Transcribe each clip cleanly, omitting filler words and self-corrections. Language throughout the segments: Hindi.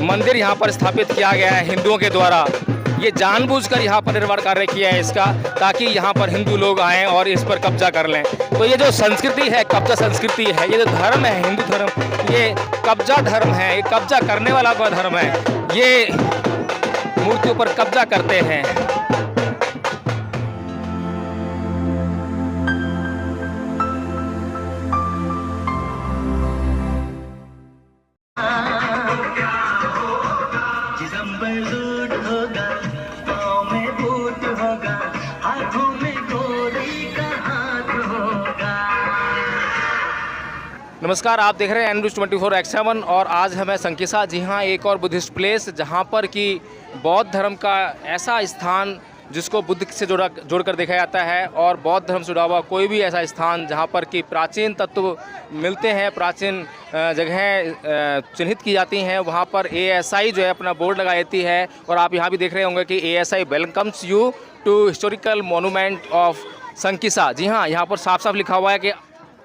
मंदिर यहाँ पर स्थापित किया गया है हिंदुओं के द्वारा। ये जानबूझकर यहाँ पर निर्माण कार्य किया है इसका, ताकि यहाँ पर हिंदू लोग आएँ और इस पर कब्जा कर लें। तो ये जो संस्कृति है, कब्जा संस्कृति है, ये जो धर्म है हिंदू धर्म, ये कब्जा धर्म है, ये कब्जा करने वाला का धर्म है। ये मूर्तियों पर कब्जा करते हैं। नमस्कार, आप देख रहे हैं न्यूज़ 24/7 और आज हमें संकिसा, जी हाँ, एक और बुद्धिस्ट प्लेस जहाँ पर कि बौद्ध धर्म का ऐसा स्थान जिसको बुद्ध से जोड़कर देखा जाता है, और बौद्ध धर्म से जुड़ा हुआ कोई भी ऐसा स्थान जहाँ पर कि प्राचीन तत्व मिलते हैं, प्राचीन जगहें चिन्हित की जाती हैं, वहाँ पर ASI जो है अपना बोर्ड लगा देती है। और आप यहाँ भी देख रहे होंगे कि ASI welcomes you to historical monument of Sankisa. जी हाँ, यहाँ पर साफ साफ लिखा हुआ है कि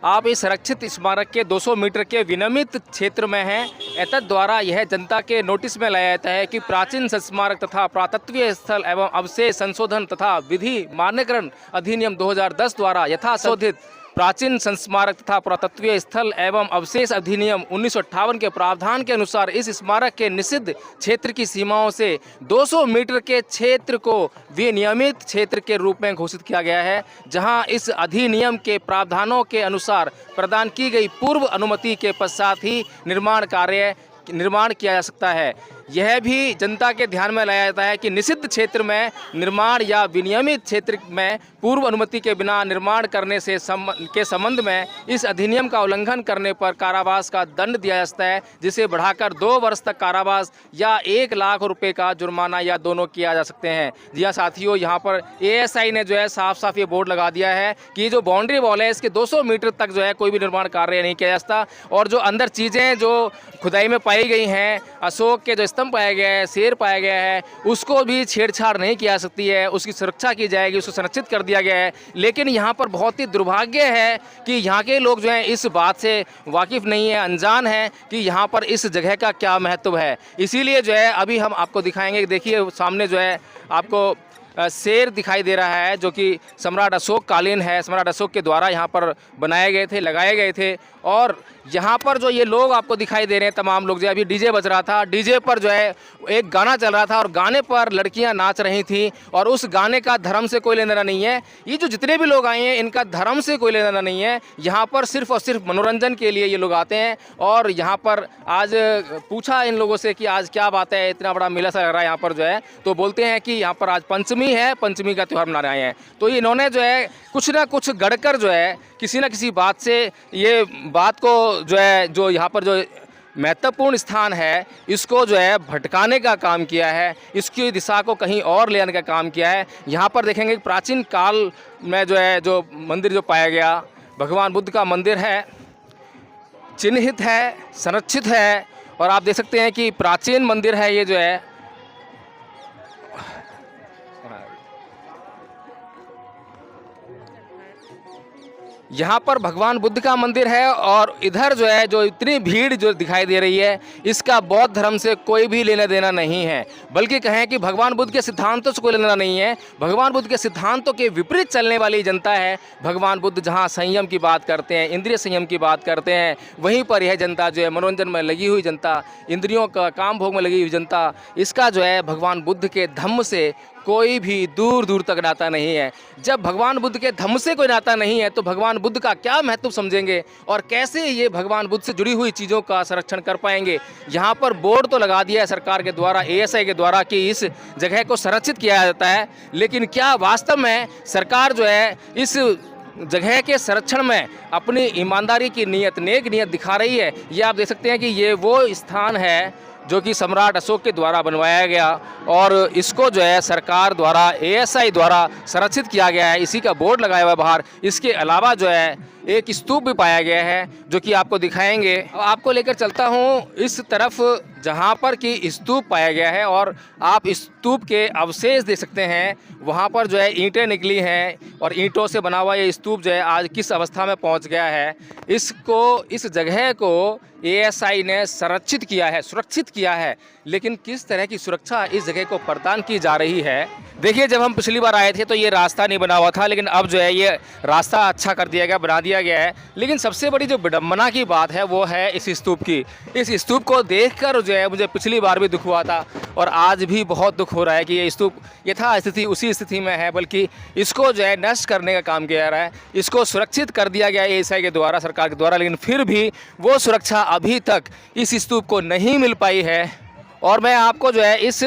आप इस संरक्षित स्मारक के 200 मीटर के विनियमित क्षेत्र में हैं। एतद द्वारा यह जनता के नोटिस में लाया जाता है कि प्राचीन स्मारक तथा पुरातत्वीय स्थल एवं अवशेष संशोधन तथा विधि मान्यकरण अधिनियम 2010 द्वारा यथाशोधित प्राचीन संस्मारक तथा पुरातत्वीय स्थल एवं अवशेष अधिनियम 1958 के प्रावधान के अनुसार इस स्मारक के निषिद्ध क्षेत्र की सीमाओं से 200 मीटर के क्षेत्र को विनियमित क्षेत्र के रूप में घोषित किया गया है, जहां इस अधिनियम के प्रावधानों के अनुसार प्रदान की गई पूर्व अनुमति के पश्चात ही निर्माण किया जा सकता है। यह भी जनता के ध्यान में लाया जाता है कि निषिद्ध क्षेत्र में निर्माण या विनियमित क्षेत्र में पूर्व अनुमति के बिना निर्माण करने से के संबंध में इस अधिनियम का उल्लंघन करने पर कारावास का दंड दिया जा सकता है, जिसे बढ़ाकर 2 वर्ष तक कारावास या 1 लाख रुपए का जुर्माना या दोनों किया जा सकते हैं। जी हाँ साथियों, यहाँ पर ASI ने जो है साफ साफ ये बोर्ड लगा दिया है कि जो बाउंड्री वॉल है इसके 200 मीटर तक जो है कोई भी निर्माण कार्य नहीं किया जा सकता। और जो अंदर चीज़ें जो खुदाई में पाई गई हैं, अशोक के जो स्तंभ पाया गया है, शेर पाया गया है, उसको भी छेड़छाड़ नहीं किया जा सकती है, उसकी सुरक्षा की जाएगी, उसको संरक्षित कर दिया गया है। लेकिन यहाँ पर बहुत ही दुर्भाग्य है कि यहाँ के लोग जो हैं इस बात से वाकिफ़ नहीं है, अनजान है कि यहाँ पर इस जगह का क्या महत्व है। इसीलिए जो है अभी हम आपको दिखाएंगे। देखिए सामने जो है आपको शेर दिखाई दे रहा है, जो कि सम्राट अशोक कालीन है, सम्राट अशोक के द्वारा यहाँ पर बनाए गए थे, लगाए गए थे। और यहाँ पर जो ये लोग आपको दिखाई दे रहे हैं, तमाम लोग जो अभी डीजे बज रहा था, डीजे पर जो है एक गाना चल रहा था और गाने पर लड़कियाँ नाच रही थी, और उस गाने का धर्म से कोई लेना देना नहीं है। ये जो जितने भी लोग आए हैं इनका धर्म से कोई लेना देना नहीं है। यहाँ पर सिर्फ और सिर्फ मनोरंजन के लिए ये लोग आते हैं। और यहाँ पर आज पूछा इन लोगों से कि आज क्या बात है, इतना बड़ा मेला सा लग रहा है यहाँ पर जो है, तो बोलते हैं कि यहाँ पर आज पंचमी है, पंचमी का त्यौहार मना रहे हैं। तो इन्होंने जो है कुछ ना कुछ गढ़कर जो है किसी न किसी बात से ये बात को जो है, जो यहाँ पर जो महत्वपूर्ण स्थान है, इसको जो है भटकाने का काम किया है, इसकी दिशा को कहीं और ले आने का काम किया है। यहाँ पर देखेंगे कि प्राचीन काल में जो है जो मंदिर जो पाया गया, भगवान बुद्ध का मंदिर है, चिन्हित है, संरक्षित है। और आप देख सकते हैं कि प्राचीन मंदिर है ये जो है। यहाँ पर भगवान बुद्ध का मंदिर है, और इधर जो है जो इतनी भीड़ जो दिखाई दे रही है, इसका बौद्ध धर्म से कोई भी लेना देना नहीं है, बल्कि कहें कि भगवान बुद्ध के सिद्धांतों से कोई लेना नहीं है। भगवान बुद्ध के सिद्धांतों के विपरीत चलने वाली जनता है। भगवान बुद्ध जहाँ संयम की बात करते हैं, इंद्रिय संयम की बात करते हैं, वहीं पर यह जनता जो है मनोरंजन में लगी हुई जनता, इंद्रियों का काम भोग में लगी हुई जनता, इसका जो है भगवान बुद्ध के धम्म से कोई भी दूर दूर तक नाता नहीं है। जब भगवान बुद्ध के धम्म से कोई नाता नहीं है तो भगवान बुद्ध का क्या महत्व समझेंगे, और कैसे ये भगवान बुद्ध से जुड़ी हुई चीज़ों का संरक्षण कर पाएंगे। यहाँ पर बोर्ड तो लगा दिया है सरकार के द्वारा, ASI के द्वारा, कि इस जगह को संरक्षित किया जाता है, लेकिन क्या वास्तव में सरकार जो है इस जगह के संरक्षण में अपनी ईमानदारी की नीयत, नेक नीयत दिखा रही है? ये आप देख सकते हैं कि ये वो स्थान है जो कि सम्राट अशोक के द्वारा बनवाया गया, और इसको जो है सरकार द्वारा, ASI द्वारा संरक्षित किया गया है। इसी का बोर्ड लगाया हुआ है बाहर। इसके अलावा जो है एक स्तूप भी पाया गया है जो कि आपको दिखाएंगे। अब आपको लेकर चलता हूँ इस तरफ जहाँ पर कि स्तूप पाया गया है और आप स्तूप के अवशेष देख सकते हैं। वहाँ पर जो है ईंटें निकली हैं और ईंटों से बना हुआ ये स्तूप जो है आज किस अवस्था में पहुँच गया है। इस जगह को एएसआई ने संरक्षित किया है, सुरक्षित किया है, लेकिन किस तरह की सुरक्षा इस जगह को प्रदान की जा रही है। देखिए, जब हम पिछली बार आए थे तो ये रास्ता नहीं बना हुआ था, लेकिन अब जो है ये रास्ता अच्छा कर दिया गया, बना दिया गया है। लेकिन सबसे बड़ी जो विडम्बना की बात है वो है इस स्तूप की। इस स्तूप को देखकर जो है मुझे पिछली बार भी दुख हुआ था और आज भी बहुत दुख हो रहा है कि ये स्तूप यथास्थिति उसी स्थिति में है, बल्कि इसको जो है नष्ट करने का काम किया जा रहा है। इसको सुरक्षित कर दिया गया है एएसआई के द्वारा, सरकार के द्वारा, लेकिन फिर भी वो सुरक्षा अभी तक इस स्तूप को नहीं मिल पाई है। और मैं आपको जो है इस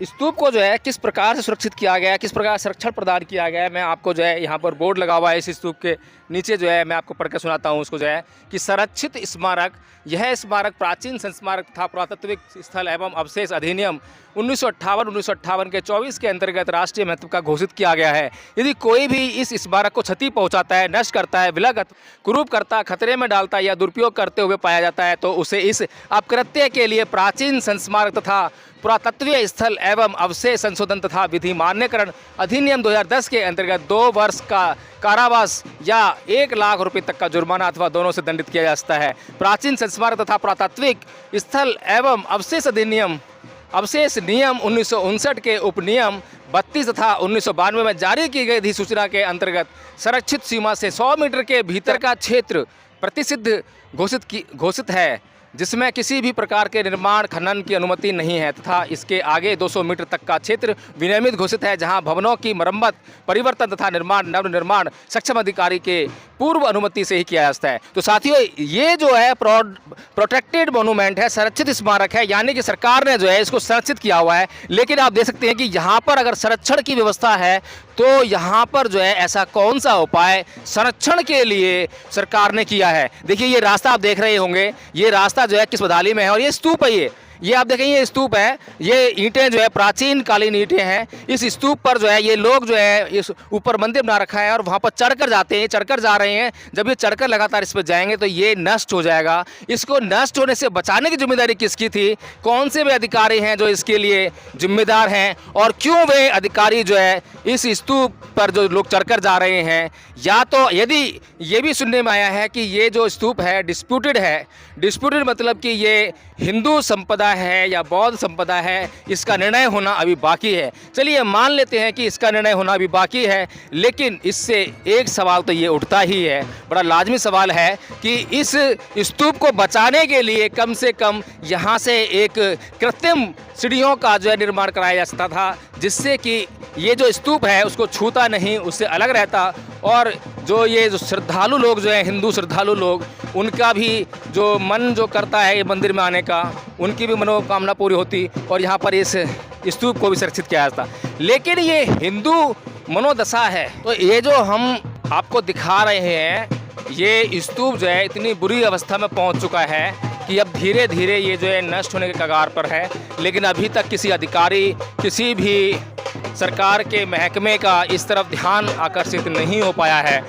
स्तूप को जो है किस प्रकार से सुरक्षित किया गया है, किस प्रकार संरक्षण प्रदान किया गया है, मैं आपको जो है यहाँ पर बोर्ड लगा हुआ है इस स्तूप के नीचे जो है मैं आपको पढ़ कर सुनाता हूँ उसको जो है कि संरक्षित स्मारक, यह स्मारक प्राचीन संस्मारक तथा पुरातत्विक स्थल एवं अवशेष अधिनियम 1958 के 24 के अंतर्गत राष्ट्रीय महत्व का घोषित किया गया है। यदि कोई भी इस स्मारक को क्षति पहुंचाता है, नष्ट करता है, विलग कुरूप करता, खतरे में डालता या दुरुपयोग करते हुए पाया जाता है तो उसे इस अपकृत्य के लिए प्राचीन संस्मारक तथा पुरातत्वीय स्थल एवं अवशेष संशोधन तथा विधि मान्यकरण अधिनियम 2010 के अंतर्गत 2 वर्ष का कारावास या 1 लाख रुपए तक का जुर्माना अथवा दोनों से दंडित किया जा सकता है। प्राचीन संस्मारक तथा पुरातात्विक स्थल एवं अवशेष अधिनियम अवशेष नियम 1959 के उपनियम 32 तथा 1992 में जारी की गई अधिसूचना के अंतर्गत संरक्षित सीमा से 100 मीटर के भीतर का क्षेत्र प्रतिसिद्ध घोषित है, जिसमें किसी भी प्रकार के निर्माण खनन की अनुमति नहीं है तथा इसके आगे 200 मीटर तक का क्षेत्र विनियमित घोषित है, जहां भवनों की मरम्मत, परिवर्तन तथा नवनिर्माण सक्षम अधिकारी के पूर्व अनुमति से ही किया जा सकता है। तो साथियों, ये जो है प्रोटेक्टेड मोनूमेंट है, संरक्षित स्मारक है, यानी कि सरकार ने जो है इसको संरक्षित किया हुआ है। लेकिन आप देख सकते हैं कि यहाँ पर अगर संरक्षण की व्यवस्था है तो यहाँ पर जो है ऐसा कौन सा उपाय संरक्षण के लिए सरकार ने किया है। देखिए, ये रास्ता आप देख रहे होंगे, ये रास्ता जो है किस बदाली में है और ये स्तूप है। ये आप देखें, ये स्तूप है, ये ईंटें जो है प्राचीन कालीन ईंटें हैं। इस स्तूप पर जो है ये लोग जो है इस ऊपर मंदिर बना रखा है और वहाँ पर चढ़कर जाते हैं, चढ़कर जा रहे हैं। जब ये चढ़कर लगातार इस पर जाएंगे तो ये नष्ट हो जाएगा। इसको नष्ट होने से बचाने की जिम्मेदारी किसकी थी? कौन से वे अधिकारी हैं जो इसके लिए जिम्मेदार हैं और क्यों वे अधिकारी जो है इस स्तूप पर जो लोग चढ़कर जा रहे हैं? या तो यदि ये भी सुनने में आया है कि ये जो स्तूप है डिस्प्यूटेड है, डिस्प्यूटेड मतलब कि ये हिंदू संपदा है या बौद्ध संपदा है, इसका निर्णय होना अभी बाकी है। चलिए मान लेते हैं कि इसका निर्णय होना अभी बाकी है, लेकिन इससे एक सवाल तो ये उठता ही है, बड़ा लाजमी सवाल है कि इस स्तूप को बचाने के लिए कम से कम यहाँ से एक कृत्रिम सीढ़ियों का जो है निर्माण कराया जा सकता था, जिससे कि ये जो स्तूप है उसको छूता नहीं, उससे अलग रहता और जो श्रद्धालु लोग जो है, हिंदू श्रद्धालु लोग, उनका भी जो मन जो करता है ये मंदिर में आने का, उनकी भी मनोकामना पूरी होती और यहाँ पर इस स्तूप को भी सुरक्षित किया जाता। लेकिन ये हिंदू मनोदशा है। तो ये जो हम आपको दिखा रहे हैं, ये स्तूप जो है इतनी बुरी अवस्था में पहुँच चुका है कि अब धीरे धीरे ये जो है नष्ट होने के कगार पर है। लेकिन अभी तक किसी अधिकारी, किसी भी सरकार के महकमे का इस तरफ ध्यान आकर्षित नहीं हो पाया है।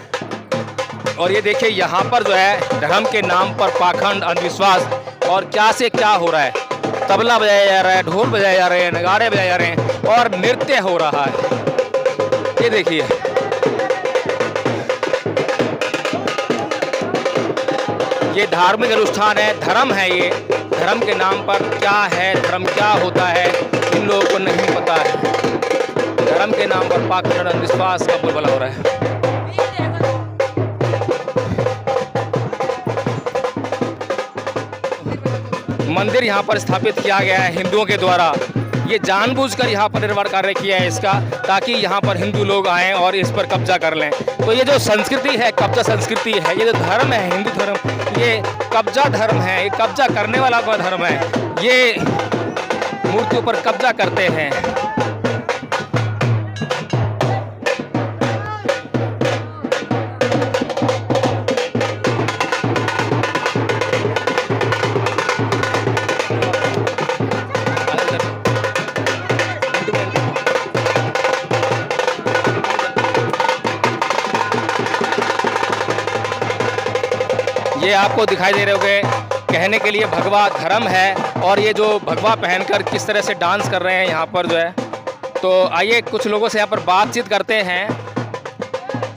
और ये देखिए, यहाँ पर जो है धर्म के नाम पर पाखंड, अंधविश्वास और क्या से क्या हो रहा है। तबला बजाया जा रहा है, ढोल बजाए जा रहे हैं, नगाड़े बजाए जा रहे हैं और नृत्य हो रहा है। ये देखिए, ये धार्मिक अनुष्ठान है, धर्म है। ये धर्म के नाम पर क्या है, धर्म क्या होता है, इन लोगों को नहीं पता है। धर्म के नाम पर पाखंड, अंधविश्वास का बोलबाला हो रहा है। मंदिर यहाँ पर स्थापित किया गया है हिंदुओं के द्वारा। ये जानबूझकर यहाँ पर निर्माण कार्य किया है इसका, ताकि यहाँ पर हिंदू लोग आएँ और इस पर कब्जा कर लें। तो ये जो संस्कृति है, कब्जा संस्कृति है, ये जो धर्म है, हिंदू धर्म, ये कब्जा धर्म है, ये कब्जा करने वाला का धर्म है। ये मूर्तियों पर कब्जा करते हैं। ये आपको दिखाई दे रहे होंगे, कहने के लिए भगवा धर्म है, और ये जो भगवा पहनकर किस तरह से डांस कर रहे हैं यहाँ पर जो है। तो आइए कुछ लोगों से यहाँ पर बातचीत करते हैं।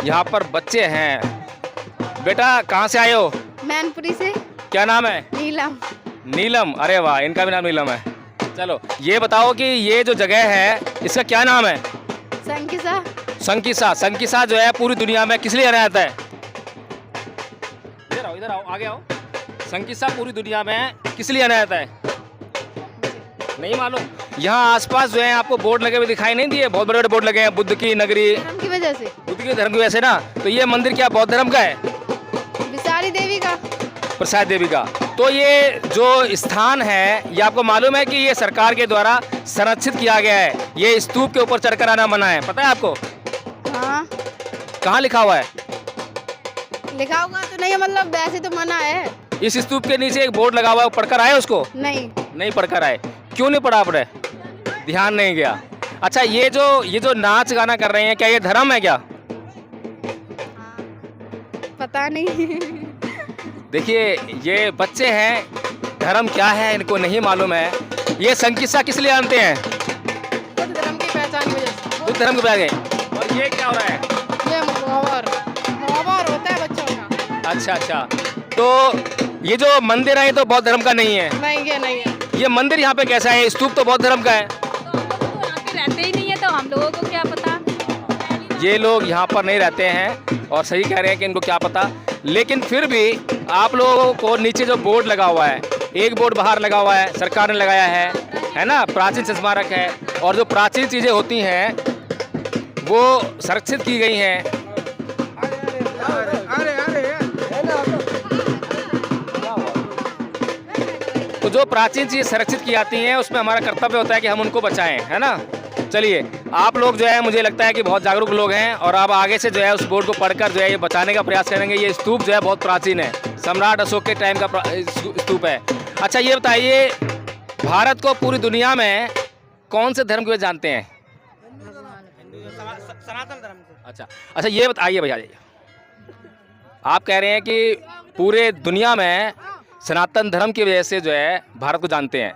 यहाँ पर बच्चे हैं। बेटा कहाँ से आए हो? मैनपुरी से। क्या नाम है? नीलम। नीलम, अरे वाह, इनका भी नाम नीलम है। चलो ये बताओ कि ये जो जगह है इसका क्या नाम है? संकिसा। संकिसा। संकिसा जो है पूरी दुनिया में किस लिए जाना जाता है? इधर आओ, आगे आओ। संकिसा पूरी दुनिया में किस लिए जाना जाता है? नहीं मालूम? यहाँ आसपास जो है आपको बोर्ड लगे हुए दिखाई नहीं दिए? बहुत बड़े बड़े बोर्ड लगे हैं, बुद्ध की नगरी। धर्म की वजह से। बुद्ध के धर्म की वजह से ना। तो ये मंदिर क्या बौद्ध धर्म का है? विसारी देवी का। प्रसाद देवी का। तो ये जो स्थान है ये आपको मालूम है कि ये सरकार के द्वारा संरक्षित किया गया है। ये स्तूप के ऊपर चढ़कर आना मना है, पता है आपको? हाँ। कहाँ लिखा हुआ है? लिखा होगा तो नहीं, मतलब वैसे तो मना है। इस स्तूप के नीचे एक बोर्ड लगा हुआ है, पढ़कर आए उसको? नहीं। नहीं पढ़कर आए। क्यों नहीं पढ़ा आपने? ध्यान नहीं गया। अच्छा ये जो नाच गाना कर रहे हैं, क्या ये धर्म है क्या? पता नहीं। देखिए ये बच्चे हैं, धर्म क्या है इनको नहीं मालूम है। ये संकिसा किस लिए जानते हैं? बुद्ध धर्म की पहचान की वजह से। बुद्ध धर्म के बारे में। और ये क्या हो रहा है? ये मुहावर होता है बच्चों का। अच्छा। तो ये जो मंदिर है ये तो बौद्ध धर्म का नहीं है? नहीं, ये नहीं है। ये मंदिर यहाँ पे कैसा है? स्तूप तो बौद्ध धर्म का है। तो हम लोग तो यहाँ पे रहते ही नहीं है, तो हम लोगों को क्या पता। ये लोग यहाँ पर नहीं रहते हैं और सही कह रहे हैं कि इनको क्या पता। लेकिन फिर भी आप लोगों को नीचे जो बोर्ड लगा हुआ है, एक बोर्ड बाहर लगा हुआ है, सरकार ने लगाया है ना? प्राचीन स्मारक है, और जो प्राचीन चीज़ें होती हैं वो संरक्षित की गई हैं। तो जो प्राचीन चीज़ संरक्षित की जाती हैं उसमें हमारा कर्तव्य होता है कि हम उनको बचाएं, है ना? चलिए आप लोग जो है मुझे लगता है कि बहुत जागरूक लोग हैं, और आप आगे से जो है उस बोर्ड को पढ़कर जो है ये बचाने का प्रयास करेंगे। ये स्तूप जो है बहुत प्राचीन है, सम्राट अशोक के टाइम का स्तूप है। अच्छा ये बताइए, भारत को पूरी दुनिया में कौन से धर्म को जानते हैं? सनातन धर्म को। अच्छा ये बताइए भैया, आप कह रहे हैं कि पूरे दुनिया में सनातन धर्म की वजह से जो है भारत को जानते हैं।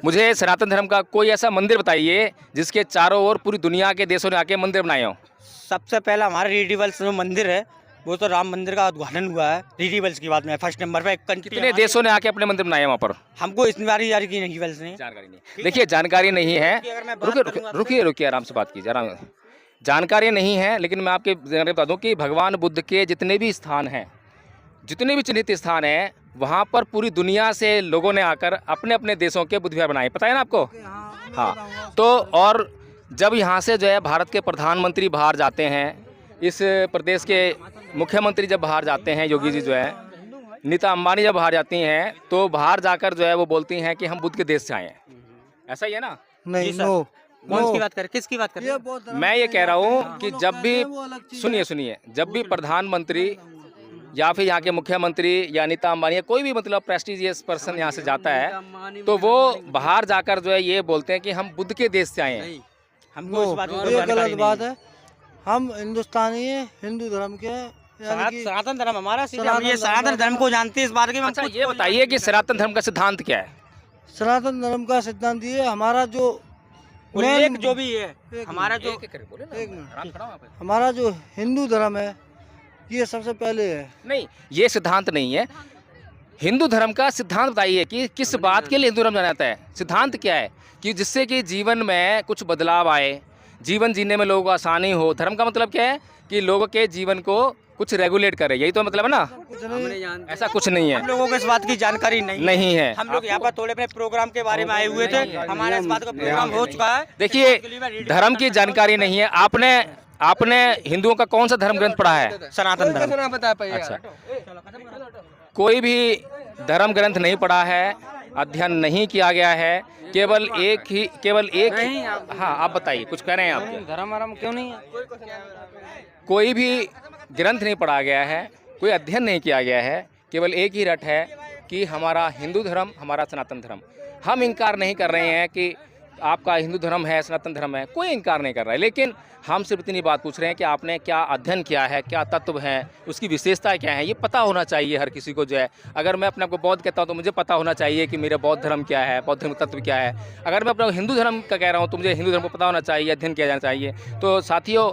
मुझे सनातन धर्म का कोई ऐसा मंदिर बताइए जिसके चारों ओर पूरी दुनिया के देशों ने आके मंदिर बनाए हों। सबसे पहला हमारा रिडिवल्स जो मंदिर है वो तो राम मंदिर का उद्घाटन हुआ है। रिडिवल्स की बात में फर्स्ट नंबर पे। कितने देशों ने आके अपने मंदिर बनाए वहाँ पर? हमको इतनी बारी जारी की नहीं, जानकारी नहीं। देखिए जानकारी नहीं है, रुकिए आराम से बात कीजिए, आराम। जानकारी नहीं है, लेकिन मैं आपके बता दूं कि भगवान बुद्ध के जितने भी स्थान हैं, जितने भी चिन्हित स्थान हैं, वहाँ पर पूरी दुनिया से लोगों ने आकर अपने अपने देशों के बुद्ध विहार बनाए। पता है ना आपको? हाँ। तो और जब यहाँ से जो है भारत के प्रधानमंत्री बाहर जाते हैं, इस प्रदेश के मुख्यमंत्री जब बाहर जाते हैं, योगी जी जो है, नीता अंबानी जब बाहर जाती हैं, तो बाहर जाकर जो है वो बोलती हैं कि हम बुद्ध के देश से आए हैं। ऐसा ही है ना? नहीं। कौन सी बात कर, किसकी बात कर? मैं ये कह रहा हूँ कि जब भी सुनिए, जब भी प्रधानमंत्री या फिर यहाँ के मुख्यमंत्री या नीता अंबानी, कोई भी मतलब प्रेस्टिजियस पर्सन यहाँ से जाता है, तो वो बाहर जाकर जो है ये बोलते हैं कि हम बुद्ध के देश से आए हैं। हमको इस बात ये गलत बात है। हम हिंदुस्तानी हैं, हिंदू धर्म के, सनातन धर्म हमारा। हम ये सनातन धर्म को जानते हैं, इस बारे में। अच्छा ये बताइए कि सनातन धर्म का सिद्धांत क्या है? सनातन धर्म का सिद्धांत ये हमारा जो जो भी है, हमारा जो हमारा जो हिंदू धर्म है ये सबसे पहले है। नहीं, ये सिद्धांत नहीं है। हिंदू धर्म का सिद्धांत बताइए कि किस बात के लिए हिंदू धर्म जाना जाता है? सिद्धांत क्या है कि जिससे कि जीवन में कुछ बदलाव आए, जीवन जीने में लोगों को आसानी हो। धर्म का मतलब क्या है कि लोगों के जीवन को कुछ रेगुलेट करे, यही तो मतलब है ना? ऐसा कुछ नहीं है। हम लोगों को इस बात की जानकारी नहीं है। हम लोग यहाँ पर थोड़े अपने प्रोग्राम के बारे में आए हुए थे, हमारा इस बात का प्रोग्राम हो चुका है। देखिए धर्म की जानकारी नहीं है। आपने हिंदुओं का कौन सा धर्म ग्रंथ पढ़ा है? सनातन धर्म। अच्छा, कोई भी धर्म ग्रंथ नहीं पढ़ा है, अध्ययन नहीं किया गया है, केवल एक ही। हाँ आप बताइए, कुछ कह रहे हैं आप? धर्म क्यों नहीं है? कोई भी ग्रंथ नहीं पढ़ा गया है, कोई अध्ययन नहीं किया गया है, केवल एक ही रट है कि हमारा हिंदू धर्म, हमारा सनातन धर्म। हम इनकार नहीं कर रहे हैं कि आपका हिंदू धर्म है, सनातन धर्म है, कोई इनकार नहीं कर रहा है, लेकिन हम सिर्फ इतनी बात पूछ रहे हैं कि आपने क्या अध्ययन किया है, क्या तत्व हैं, उसकी विशेषताएं क्या है, ये पता होना चाहिए हर किसी को जो है। अगर मैं अपने आप को बौद्ध कहता हूँ तो मुझे पता होना चाहिए कि मेरा बौद्ध धर्म क्या है, बौद्ध धर्म तत्व क्या है। अगर मैं अपना हिंदू धर्म का कह रहा हूँ तो मुझे हिंदू धर्म को पता होना चाहिए, अध्ययन किया जाना चाहिए। तो साथियों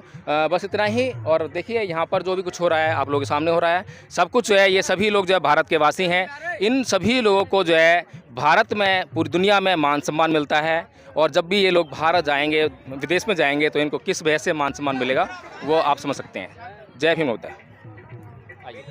बस इतना ही। और देखिए यहाँ पर जो भी कुछ हो रहा है आप लोगों के सामने हो रहा है, सब कुछ जो है ये सभी लोग जो है भारत के वासी हैं। इन सभी लोगों को जो है भारत में, पूरी दुनिया में मान सम्मान मिलता है, और जब भी ये लोग भारत जाएंगे, विदेश में जाएंगे, तो इनको किस वजह से मान सम्मान मिलेगा वो आप समझ सकते हैं। जय भीम होता है। आइए।